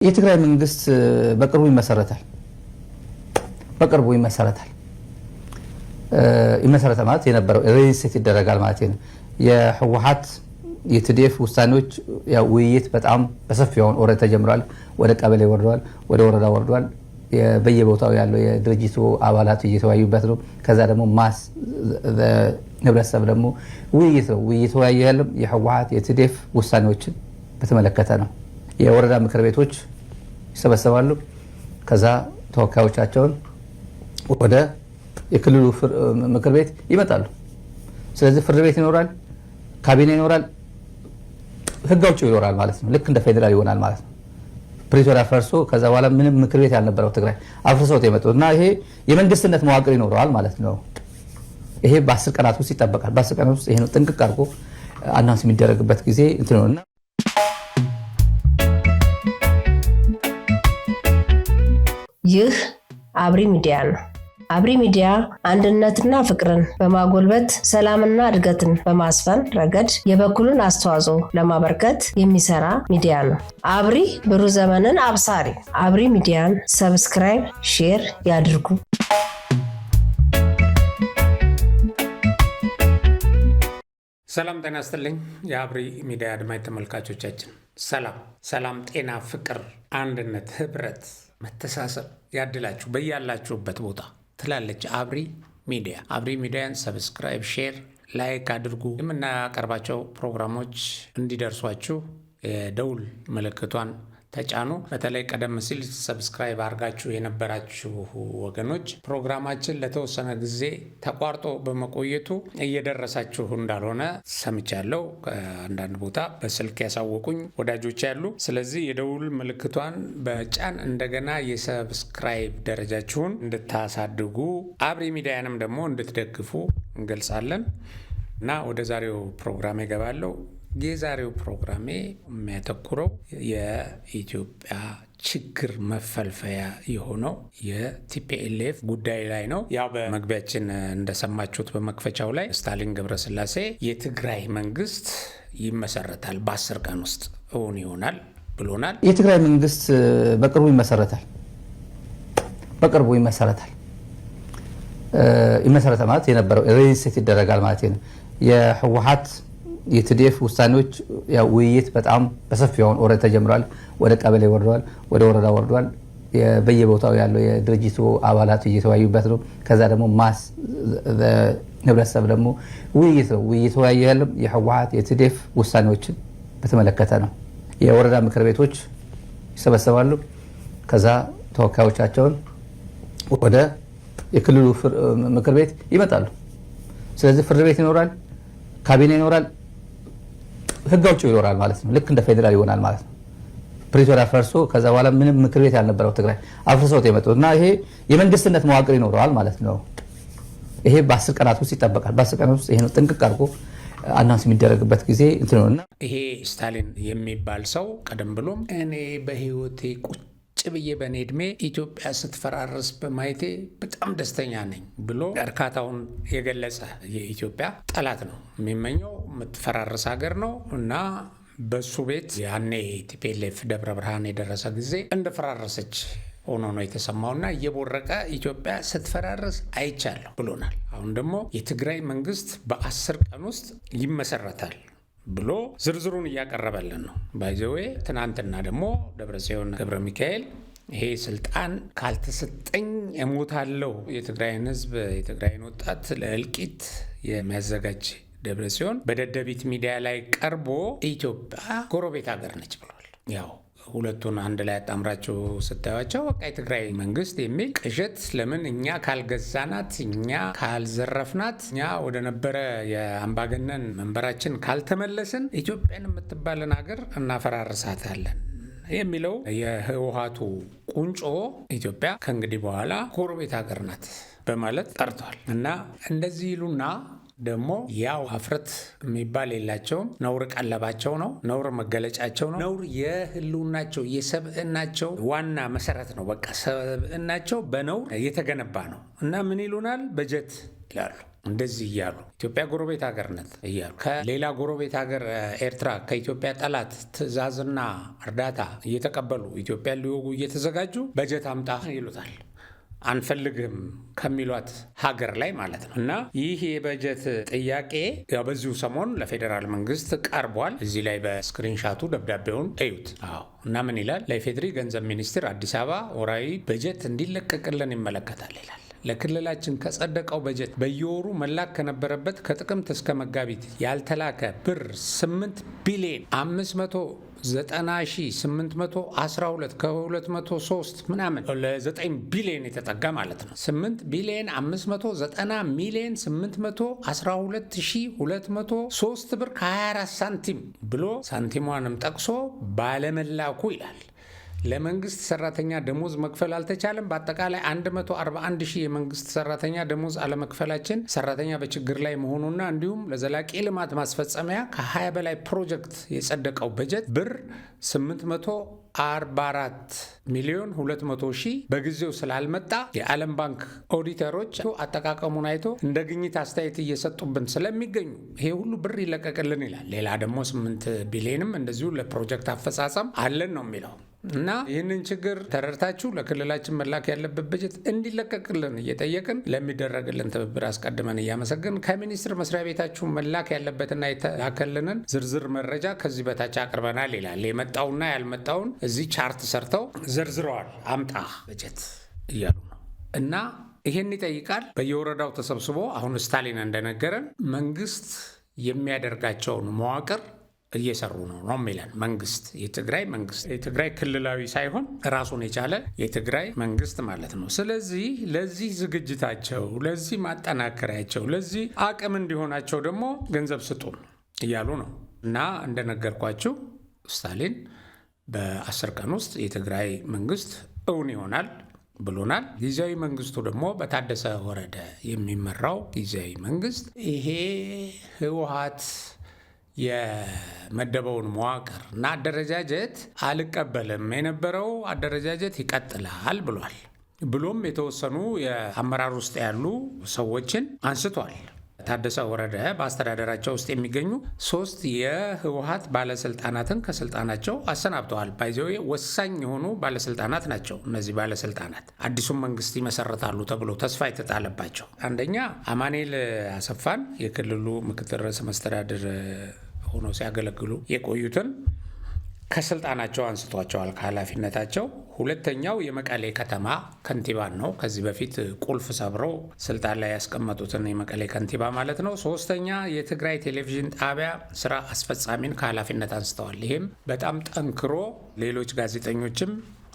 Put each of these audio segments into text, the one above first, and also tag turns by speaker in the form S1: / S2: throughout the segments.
S1: የትግራይ መንግስት በቅርቡ ይመሰረታል። ይመሰረታል ማለት የነበረው ሬጅስትሬት ይደረጋል ማለት ነው። የህወሓት የቲዲኤፍ ውሳኔዎች ያው ውይይት በጣም በሰፊው ወረ ተጀምሯል። ወደ ቀበሌ ወርዷል፣ ወደ ወረዳ ወርዷል። በየቦታው ያለው የድርጅቱ አባላት እየተወያዩበት ነው። ከዛ ደግሞ ማስ ህብረተሰብ ደግሞ ውይይት ነው። ውይይቱ ያለው የህወሓት የቲዲኤፍ ውሳኔዎችን በተመለከተ ነው። የወረዳ ምክር ቤቶች ይሰበሰባሉ። ከዛ ተወካዮቻቸውን ወደ የክልሉ ምክር ቤት ይመጣሉ። ስለዚህ ፍርድ ቤት ይኖራል፣ ካቢኔ ይኖራል፣ ህግ አውጪው ይኖራል ማለት ነው። ልክ እንደ ፌዴራል ይሆናል ማለት ነው። ፕሪቶሪያ ፈርሶ ከዛ በኋላ ምንም ምክር ቤት ያልነበረው ትግራይ አፍርሰውት የመጡት እና ይሄ የመንግስትነት መዋቅር ይኖረዋል ማለት ነው። ይሄ በ10 ቀናት ውስጥ ይጠበቃል። በ10 ቀናት ውስጥ ይሄ ነው ጥንቅቅ አድርጎ አናውንስ የሚደረግበት ጊዜ እንትን ነውና
S2: ይህ አብሪ ሚዲያ ነው። አብሪ ሚዲያ አንድነትና ፍቅርን በማጎልበት ሰላምና እድገትን በማስፈን ረገድ የበኩሉን አስተዋጽኦ ለማበርከት የሚሰራ ሚዲያ ነው። አብሪ ብሩህ ዘመንን አብሳሪ። አብሪ ሚዲያን ሰብስክራይብ፣ ሼር ያድርጉ።
S3: ሰላም ጤና ይስጥልኝ። የአብሪ ሚዲያ አድማጭ ተመልካቾቻችን ሰላም፣ ጤና፣ ፍቅር፣ አንድነት፣ ህብረት፣ መተሳሰብ ያድላችሁ በያላችሁበት ቦታ ትላለች አብሪ ሚዲያ። አብሪ ሚዲያን ሰብስክራይብ፣ ሼር፣ ላይክ አድርጉ። የምናቀርባቸው ፕሮግራሞች እንዲደርሷችሁ የደውል ምልክቷን ተጫኑ። በተለይ ቀደም ሲል ሰብስክራይብ አድርጋችሁ የነበራችሁ ወገኖች ፕሮግራማችን ለተወሰነ ጊዜ ተቋርጦ በመቆየቱ እየደረሳችሁ እንዳልሆነ ሰምቻለሁ። ከአንዳንድ ቦታ በስልክ ያሳወቁኝ ወዳጆች ያሉ። ስለዚህ የደውል ምልክቷን በጫን እንደገና የሰብስክራይብ ደረጃችሁን እንድታሳድጉ አብሪ ሚዲያንም ደግሞ እንድትደግፉ እንገልጻለን እና ወደ ዛሬው ፕሮግራም ይገባለሁ። የዛሬው ፕሮግራሜ የሚያተኩረው የኢትዮጵያ ችግር መፈልፈያ የሆነው የቲፒኤልኤፍ ጉዳይ ላይ ነው። ያው በመግቢያችን እንደሰማችሁት በመክፈቻው ላይ ስታሊን ገብረስላሴ የትግራይ መንግስት ይመሰረታል በ10 ቀን ውስጥ እውን ይሆናል ብሎናል።
S1: የትግራይ መንግስት በቅርቡ ይመሰረታል ማለት የነበረው ሬጅስትሬት ይደረጋል ማለት ነው። የህወሓት የቲዲኤፍ ውሳኔዎች ያው ውይይት በጣም በሰፊው ወረ ተጀምሯል። ወደ ቀበሌ ወርዷል፣ ወደ ወረዳ ወርዷል። በየቦታው ያለው የድርጅቱ አባላት እየተወያዩበት ነው። ከዛ ደግሞ ማስ ህብረተሰብ ደግሞ ውይይት ነው። ውይይቱ ያለው የህወሓት የቲዲኤፍ ውሳኔዎችን በተመለከተ ነው። የወረዳ ምክር ቤቶች ይሰበሰባሉ። ከዛ ተወካዮቻቸውን ወደ የክልሉ ምክር ቤት ይመጣሉ። ስለዚህ ፍርድ ቤት ይኖራል፣ ካቢኔ ይኖራል፣ ህግ አውጪው ይኖራል ማለት ነው። ልክ እንደ ፌዴራል ይሆናል ማለት ነው። ፕሪቶሪያ ፈርሶ ከዛ በኋላ ምንም ምክር ቤት ያልነበረው ትግራይ አፍርሰውት የመጡት እና ይሄ የመንግስትነት መዋቅር ይኖረዋል ማለት ነው። ይሄ በ10 ቀናት ውስጥ ይጠበቃል። በ10 ቀናት ውስጥ ይሄ ነው ጥንቅቅ አድርጎ አናውንስ የሚደረግበት ጊዜ እንትን ነውና
S3: ይሄ ስታሊን የሚባል ሰው ቀደም ብሎም እኔ በህይወቴ ቁጭ ብዬ በእኔ ዕድሜ ኢትዮጵያ ስትፈራረስ በማየቴ በጣም ደስተኛ ነኝ ብሎ እርካታውን የገለጸ የኢትዮጵያ ጠላት ነው። የሚመኘው የምትፈራረስ ሀገር ነው እና በሱ ቤት ያኔ ቲፒኤልኤፍ ደብረ ብርሃን የደረሰ ጊዜ እንደፈራረሰች ሆኖ ነው የተሰማውና እየቦረቀ ኢትዮጵያ ስትፈራረስ አይቻለሁ ብሎናል። አሁን ደግሞ የትግራይ መንግስት በ10 ቀን ውስጥ ይመሰረታል ብሎ ዝርዝሩን እያቀረበልን ነው። ባይዘዌ ትናንትና ደግሞ ደብረጽዮን ገብረ ሚካኤል ይሄ ስልጣን ካልተሰጠኝ እሞታለሁ፣ የትግራይን ህዝብ የትግራይን ወጣት ለእልቂት የሚያዘጋጅ ደብረጽዮን በደደቢት ሚዲያ ላይ ቀርቦ ኢትዮጵያ ጎረቤት ሀገር ነች ብሏል። ያው ሁለቱን አንድ ላይ አጣምራቸው ስታዩቸው በቃ የትግራይ መንግስት የሚል ቅዠት፣ ለምን እኛ ካልገዛናት፣ እኛ ካልዘረፍናት፣ እኛ ወደ ነበረ የአምባገነን መንበራችን ካልተመለስን ኢትዮጵያን የምትባለን ሀገር እናፈራርሳታለን የሚለው የህወሓቱ ቁንጮ ኢትዮጵያ ከእንግዲህ በኋላ ጎረቤት ሀገር ናት በማለት ጠርቷል። እና እንደዚህ ይሉና ደግሞ ያው ሀፍረት የሚባል የላቸውም። ነውር ቀለባቸው ነው። ነውር መገለጫቸው ነው። ነውር የህልውናቸው የሰብዕናቸው ዋና መሰረት ነው። በቃ ሰብዕናቸው በነውር የተገነባ ነው እና ምን ይሉናል? በጀት ይላሉ። እንደዚህ እያሉ ኢትዮጵያ ጎረቤት ሀገር ናት እያሉ ከሌላ ጎረቤት ሀገር ኤርትራ ከኢትዮጵያ ጠላት ትዕዛዝና እርዳታ እየተቀበሉ ኢትዮጵያ ሊወጉ እየተዘጋጁ በጀት አምጣ ይሉታል። አንፈልግም ከሚሏት ሀገር ላይ ማለት ነው። እና ይህ የበጀት ጥያቄ ያው በዚሁ ሰሞን ለፌዴራል መንግስት ቀርቧል። እዚህ ላይ በስክሪንሻቱ ደብዳቤውን እዩት። እና ምን ይላል? ለኢፌዴሪ ገንዘብ ሚኒስቴር አዲስ አበባ ወራዊ በጀት እንዲለቀቅልን ይመለከታል ይላል። ለክልላችን ከጸደቀው በጀት በየወሩ መላክ ከነበረበት ከጥቅምት እስከ መጋቢት ያልተላከ ብር 8 ቢሊዮን 590,812 ከ203 ምናምን ለ9 ቢሊዮን የተጠጋ ማለት ነው። 8 ቢሊዮን 590,812,203 ብር ከ24 ሳንቲም ብሎ ሳንቲሟንም ጠቅሶ ባለመላኩ ይላል። ለመንግስት ሰራተኛ ደሞዝ መክፈል አልተቻለም። በአጠቃላይ 141,000 የመንግስት ሰራተኛ ደሞዝ አለመክፈላችን ሰራተኛ በችግር ላይ መሆኑና እንዲሁም ለዘላቂ ልማት ማስፈጸሚያ ከ20 በላይ ፕሮጀክት የጸደቀው በጀት ብር 844,200,000 በጊዜው ስላልመጣ የዓለም ባንክ ኦዲተሮች አጠቃቀሙን አይቶ እንደ ግኝት አስተያየት እየሰጡብን ስለሚገኙ ይሄ ሁሉ ብር ይለቀቅልን ይላል። ሌላ ደግሞ 8 ቢሊዮንም እንደዚሁ ለፕሮጀክት አፈጻጸም አለን ነው የሚለው። እና ይህንን ችግር ተረድታችሁ ለክልላችን መላክ ያለበት በጀት እንዲለቀቅልን እየጠየቅን ለሚደረግልን ትብብር አስቀድመን እያመሰግን ከሚኒስቴር መስሪያ ቤታችሁ መላክ ያለበትና የተላከልንን ዝርዝር መረጃ ከዚህ በታች አቅርበናል ይላል። የመጣውና ያልመጣውን እዚህ ቻርት ሰርተው ዘርዝረዋል። አምጣ በጀት እያሉ ነው። እና ይህን ይጠይቃል። በየወረዳው ተሰብስቦ አሁን ስታሊን እንደነገረን መንግስት የሚያደርጋቸውን መዋቅር እየሰሩ ነው የሚለን መንግስት። የትግራይ መንግስት የትግራይ ክልላዊ ሳይሆን ራሱን የቻለ የትግራይ መንግስት ማለት ነው። ስለዚህ ለዚህ ዝግጅታቸው፣ ለዚህ ማጠናከሪያቸው፣ ለዚህ አቅም እንዲሆናቸው ደግሞ ገንዘብ ስጡን እያሉ ነው። እና እንደነገርኳችሁ ስታሊን በ10 ቀን ውስጥ የትግራይ መንግስት እውን ይሆናል ብሎናል። ጊዜያዊ መንግስቱ ደግሞ በታደሰ ወረደ የሚመራው ጊዜያዊ መንግስት ይሄ ህወሓት የመደበውን መዋቅር እና አደረጃጀት አልቀበልም፣ የነበረው አደረጃጀት ይቀጥላል ብሏል። ብሎም የተወሰኑ የአመራር ውስጥ ያሉ ሰዎችን አንስቷል። ታደሰ ወረደ በአስተዳደራቸው ውስጥ የሚገኙ 3 የህወሓት ባለስልጣናትን ከስልጣናቸው አሰናብተዋል። ባይዘዌ ወሳኝ የሆኑ ባለስልጣናት ናቸው። እነዚህ ባለስልጣናት አዲሱን መንግስት ይመሰረታሉ ተብሎ ተስፋ የተጣለባቸው አንደኛ አማኑኤል አሰፋን የክልሉ ምክትል ርዕሰ መስተዳድር ሆነው ሲያገለግሉ የቆዩትን ከስልጣናቸው አንስቷቸዋል ከኃላፊነታቸው። ሁለተኛው የመቀሌ ከተማ ከንቲባን ነው። ከዚህ በፊት ቁልፍ ሰብረው ስልጣን ላይ ያስቀመጡትን የመቀሌ ከንቲባ ማለት ነው። ሶስተኛ የትግራይ ቴሌቪዥን ጣቢያ ስራ አስፈጻሚን ከኃላፊነት አንስተዋል። ይህም በጣም ጠንክሮ ሌሎች ጋዜጠኞችም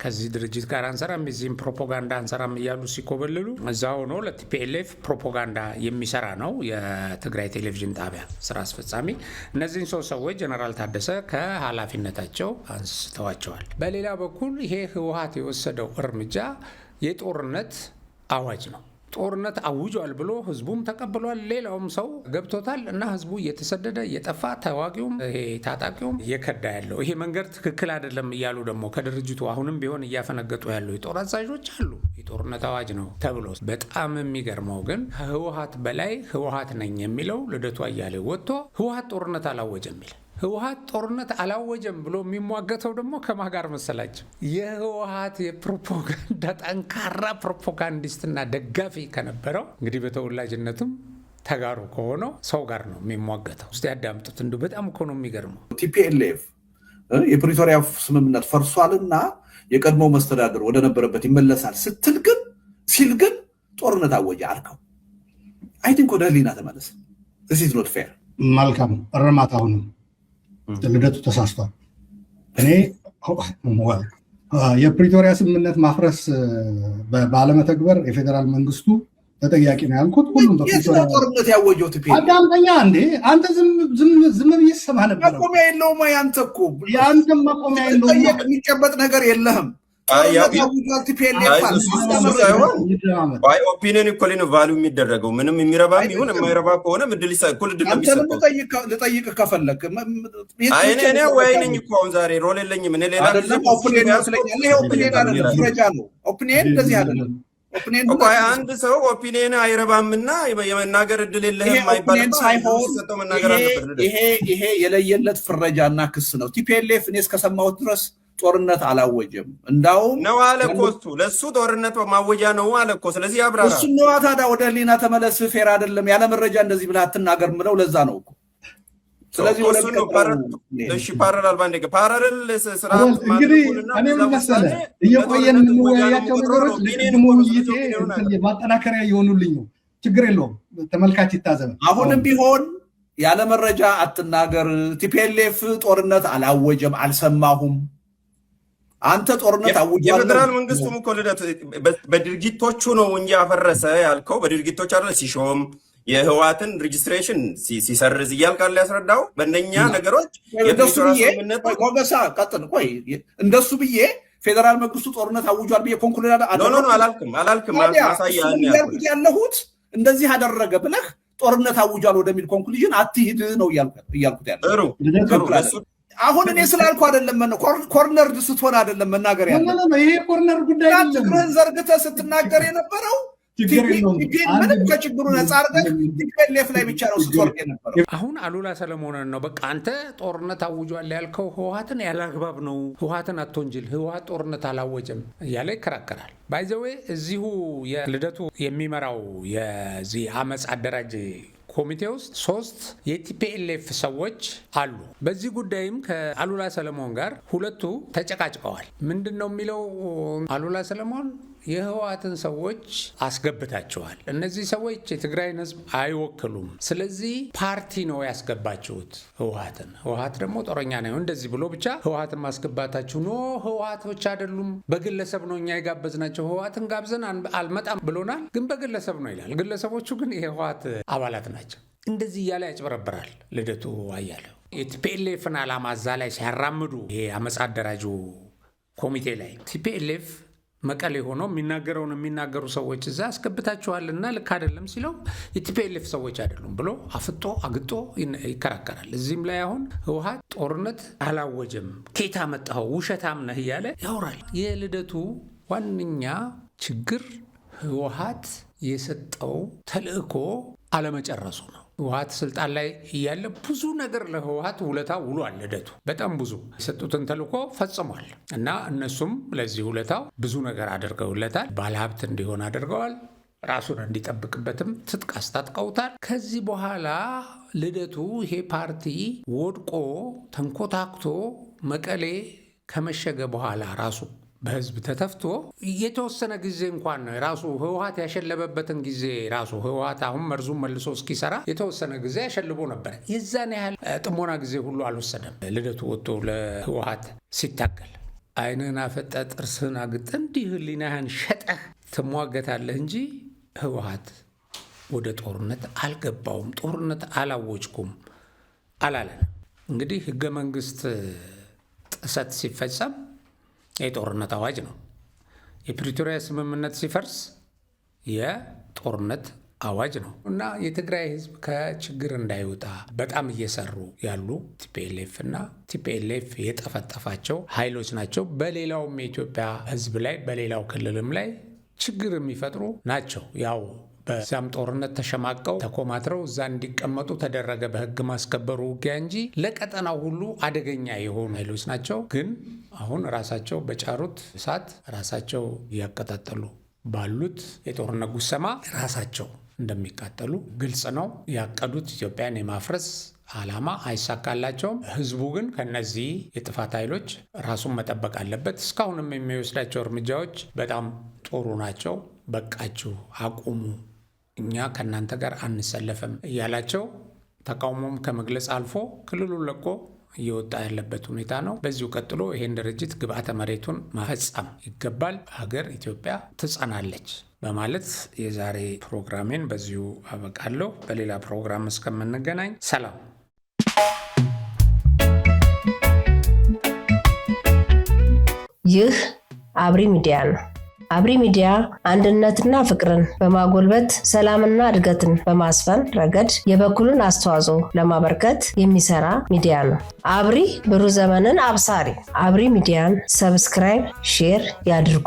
S3: ከዚህ ድርጅት ጋር አንሰራም፣ የዚህም ፕሮፓጋንዳ አንሰራም እያሉ ሲኮበልሉ እዛ ሆኖ ለቲፒኤልኤፍ ፕሮፓጋንዳ የሚሰራ ነው የትግራይ ቴሌቪዥን ጣቢያ ስራ አስፈጻሚ። እነዚህን 3 ሰዎች ጀነራል ታደሰ ከኃላፊነታቸው አንስተዋቸዋል። በሌላ በኩል ይሄ ህወሓት የወሰደው እርምጃ የጦርነት አዋጅ ነው። ጦርነት አውጇል ብሎ ህዝቡም ተቀብሏል። ሌላውም ሰው ገብቶታል። እና ህዝቡ እየተሰደደ እየጠፋ ታዋቂውም ታጣቂውም እየከዳ ያለው ይሄ መንገድ ትክክል አይደለም እያሉ ደግሞ ከድርጅቱ አሁንም ቢሆን እያፈነገጡ ያለው የጦር አዛዦች አሉ። የጦርነት አዋጅ ነው ተብሎ በጣም የሚገርመው ግን ከህወሓት በላይ ህወሓት ነኝ የሚለው ልደቱ አያሌው ወጥቶ ህወሓት ጦርነት አላወጀም የሚል ህወሓት ጦርነት አላወጀም ብሎ የሚሟገተው ደግሞ ከማን ጋር መሰላቸው? የህወሓት የፕሮፓጋንዳ ጠንካራ ፕሮፓጋንዲስትና ደጋፊ ከነበረው እንግዲህ በተወላጅነቱም ተጋሩ ከሆነው ሰው ጋር ነው የሚሟገተው። እስቲ ያዳምጡት። እንዱ በጣም እኮ ነው የሚገርመው።
S4: ቲፒኤልኤፍ የፕሪቶሪያ ስምምነት ፈርሷልና የቀድሞ መስተዳድር ወደ ነበረበት ይመለሳል ሲል ግን ጦርነት አወጀ አልከው። አይ ቲንክ ወደ ህሊና ተመለስ። this is not fair።
S5: መልካም እርማት። አሁንም ልደቱ ተሳስቷል። እኔ የፕሪቶሪያ ስምምነት ማፍረስ ባለመተግበር የፌዴራል መንግስቱ ተጠያቂ ነው ያልኩት። ሁሉም
S4: በፕሪቶሪያ ጦርነት ያወጀው ቲፒኤልኤፍ
S5: አዳምጠኛ እንዴ አንተ ዝም ብዬ ሰማህ ነበር።
S4: መቆሚያ የለውም። ያንተ እኮ
S5: ያንተም መቆሚያ የለውም።
S4: የሚጨበጥ ነገር የለህም።
S6: ኦፒኒየን እኮ ነው ቫልዩ የሚደረገው። ምንም የሚረባ ይሁን የማይረባ ከሆነ ምድል እኩል ድል
S4: ልጠይቅ ከፈለክ
S6: እኔ ወይነኝ እኮ አሁን ዛሬ ሮል የለኝም። እኔ ሌላ
S4: ኦፒኒየን ይመስለኛል። ይሄ ኦፒኒየን አይደለም፣ ፍረጃ ነው። ኦፒኒየን እንደዚህ አይደለም።
S6: አንድ ሰው ኦፒኒየን አይረባምና የመናገር እድል የለህም አይባልም።
S4: ይሄ የለየለት ፍረጃና ክስ ነው። ቲፒኤልኤፍ እኔ እስከሰማሁት ድረስ ጦርነት አላወጀም። እንዳውም
S6: ነው አለ እኮ እሱ ለሱ ጦርነት ማወጃ ነው አለ እኮ። ስለዚህ ያብራራ
S4: እሱ ነው ታዲያ ወደ ህሊና ተመለስ። ፌር አይደለም ያለ መረጃ እንደዚህ ብለህ አትናገር ምለው ለዛ ነው እኮ። ስለዚህ ወደ
S6: እሺ ፓራላል ባንዴ ፓራላል ስርዓት
S5: እንግዲህ እኔ ምን መሰለህ እየቆየን የምንወያያቸው ነገሮች ለቅድሞ ውይይቴ ማጠናከሪያ የሆኑልኝ ነው። ችግር የለውም ተመልካች ይታዘብ።
S4: አሁንም ቢሆን ያለ መረጃ አትናገር። ቲፒኤልኤፍ ጦርነት አላወጀም፣ አልሰማሁም። አንተ ጦርነት አውጃለሁ።
S6: የፌደራል መንግስቱም እኮ ልደት በድርጊቶቹ ነው እንጂ አፈረሰ ያልከው በድርጊቶች አይደል። ሲሾም የህዋትን ሬጅስትሬሽን ሲሰርዝ እያልካለ ያስረዳው በእነኛ ነገሮች
S4: ሞገሳ ቀጥል። ቆይ እንደሱ ብዬ ፌደራል መንግስቱ ጦርነት አውጇል ብዬ ኮንክሉድ
S6: አላልክም። ማሳያ
S4: ያለሁት እንደዚህ አደረገ ብለህ ጦርነት አውጇል ወደሚል ኮንክሉዥን አትሂድ ነው እያልኩት ያለው። አሁን እኔ ስላልኩ አይደለም ኮርነር ስትሆን አይደለም መናገር ያለው።
S5: ይሄ ኮርነር ጉዳይ ነው።
S4: ትግርህን ዘርግተህ ስትናገር የነበረው ምንም ከችግሩ ነፃ አድርገህ ቲፒኤልኤፍ ላይ ብቻ ነው ስትወርቅ የነበረው።
S3: አሁን አሉላ ሰለሞንን ነው በቃ አንተ ጦርነት አውጇል ያልከው ህወሓትን ያላግባብ ነው፣ ህወሓትን አትወንጅል፣ ህወሓት ጦርነት አላወጀም እያለ ይከራከራል። ባይዘዌ እዚሁ የልደቱ የሚመራው የዚህ አመፅ አደራጅ ኮሚቴ ውስጥ 3 የቲፒኤልኤፍ ሰዎች አሉ። በዚህ ጉዳይም ከአሉላ ሰለሞን ጋር ሁለቱ ተጨቃጭቀዋል። ምንድን ነው የሚለው አሉላ ሰለሞን? የህወሓትን ሰዎች አስገብታቸዋል። እነዚህ ሰዎች የትግራይን ህዝብ አይወክሉም። ስለዚህ ፓርቲ ነው ያስገባችሁት ህወሓትን። ህወሓት ደግሞ ጦረኛ ነው እንደዚህ ብሎ ብቻ ህወሓትን ማስገባታችሁ ኖ ህወሓቶች አይደሉም፣ በግለሰብ ነው እኛ የጋበዝናቸው። ህወሓትን ጋብዘን አልመጣም ብሎናል፣ ግን በግለሰብ ነው ይላል። ግለሰቦቹ ግን የህወሓት አባላት ናቸው። እንደዚህ እያለ ያጭበረብራል ልደቱ አያሌው። የቲፒኤልኤፍን ዓላማ እዛ ላይ ሲያራምዱ ይሄ አመፅ አደራጁ ኮሚቴ ላይ ቲፒኤልኤፍ መቀሌ ሆኖ የሚናገረውን የሚናገሩ ሰዎች እዛ አስገብታችኋልና ልክ አይደለም ሲለው የቲፒኤልኤፍ ሰዎች አይደሉም ብሎ አፍጦ አግጦ ይከራከራል። እዚህም ላይ አሁን ህወሓት ጦርነት አላወጀም፣ ኬታ መጣኸው፣ ውሸታም ነህ እያለ ያወራል። የልደቱ ዋነኛ ችግር ህወሓት የሰጠው ተልእኮ አለመጨረሱ ነው። ህወሓት ስልጣን ላይ እያለ ብዙ ነገር ለህወሓት ውለታ ውሏል። ልደቱ በጣም ብዙ የሰጡትን ተልእኮ ፈጽሟል እና እነሱም ለዚህ ውለታው ብዙ ነገር አድርገውለታል። ባለሀብት እንዲሆን አድርገዋል። ራሱን እንዲጠብቅበትም ትጥቅ አስታጥቀውታል። ከዚህ በኋላ ልደቱ ይሄ ፓርቲ ወድቆ ተንኮታክቶ መቀሌ ከመሸገ በኋላ ራሱ በህዝብ ተተፍቶ የተወሰነ ጊዜ እንኳን ራሱ ህወሓት ያሸለበበትን ጊዜ ራሱ ህወሓት አሁን መርዙን መልሶ እስኪሰራ የተወሰነ ጊዜ ያሸልቦ ነበር። የዛን ያህል ጥሞና ጊዜ ሁሉ አልወሰደም። ልደቱ ወጥቶ ለህወሓት ሲታገል አይንህን አፈጠ ጥርስህን አግጠ እንዲህ ህሊናህን ሸጠህ ትሟገታለህ እንጂ ህወሓት ወደ ጦርነት አልገባውም፣ ጦርነት አላወጅኩም አላለን። እንግዲህ ህገ መንግስት ጥሰት ሲፈጸም የጦርነት አዋጅ ነው። የፕሪቶሪያ ስምምነት ሲፈርስ የጦርነት አዋጅ ነው እና የትግራይ ህዝብ ከችግር እንዳይወጣ በጣም እየሰሩ ያሉ ቲፒኤልኤፍ እና ቲፒኤልኤፍ የጠፈጠፋቸው ኃይሎች ናቸው። በሌላውም የኢትዮጵያ ህዝብ ላይ በሌላው ክልልም ላይ ችግር የሚፈጥሩ ናቸው። ያው በዛም ጦርነት ተሸማቀው ተኮማትረው እዛ እንዲቀመጡ ተደረገ በህግ ማስከበሩ ውጊያ እንጂ ለቀጠናው ሁሉ አደገኛ የሆኑ ኃይሎች ናቸው። ግን አሁን ራሳቸው በጫሩት እሳት ራሳቸው እያቀጣጠሉ ባሉት የጦርነት ጉሰማ ራሳቸው እንደሚቃጠሉ ግልጽ ነው። ያቀዱት ኢትዮጵያን የማፍረስ ዓላማ አይሳካላቸውም። ህዝቡ ግን ከነዚህ የጥፋት ኃይሎች ራሱን መጠበቅ አለበት። እስካሁንም የሚወስዳቸው እርምጃዎች በጣም ጥሩ ናቸው። በቃችሁ፣ አቁሙ፣ እኛ ከእናንተ ጋር አንሰለፍም እያላቸው ተቃውሞም ከመግለጽ አልፎ ክልሉን ለቆ እየወጣ ያለበት ሁኔታ ነው። በዚሁ ቀጥሎ ይሄን ድርጅት ግብዓተ መሬቱን ማፈጸም ይገባል። ሀገር ኢትዮጵያ ትጸናለች በማለት የዛሬ ፕሮግራሜን በዚሁ አበቃለሁ። በሌላ ፕሮግራም እስከምንገናኝ ሰላም።
S2: ይህ አብሪ ሚዲያ ነው። አብሪ ሚዲያ አንድነትና ፍቅርን በማጎልበት ሰላምና እድገትን በማስፈን ረገድ የበኩሉን አስተዋጽኦ ለማበርከት የሚሰራ ሚዲያ ነው። አብሪ ብሩህ ዘመንን አብሳሪ። አብሪ ሚዲያን ሰብስክራይብ፣ ሼር ያድርጉ።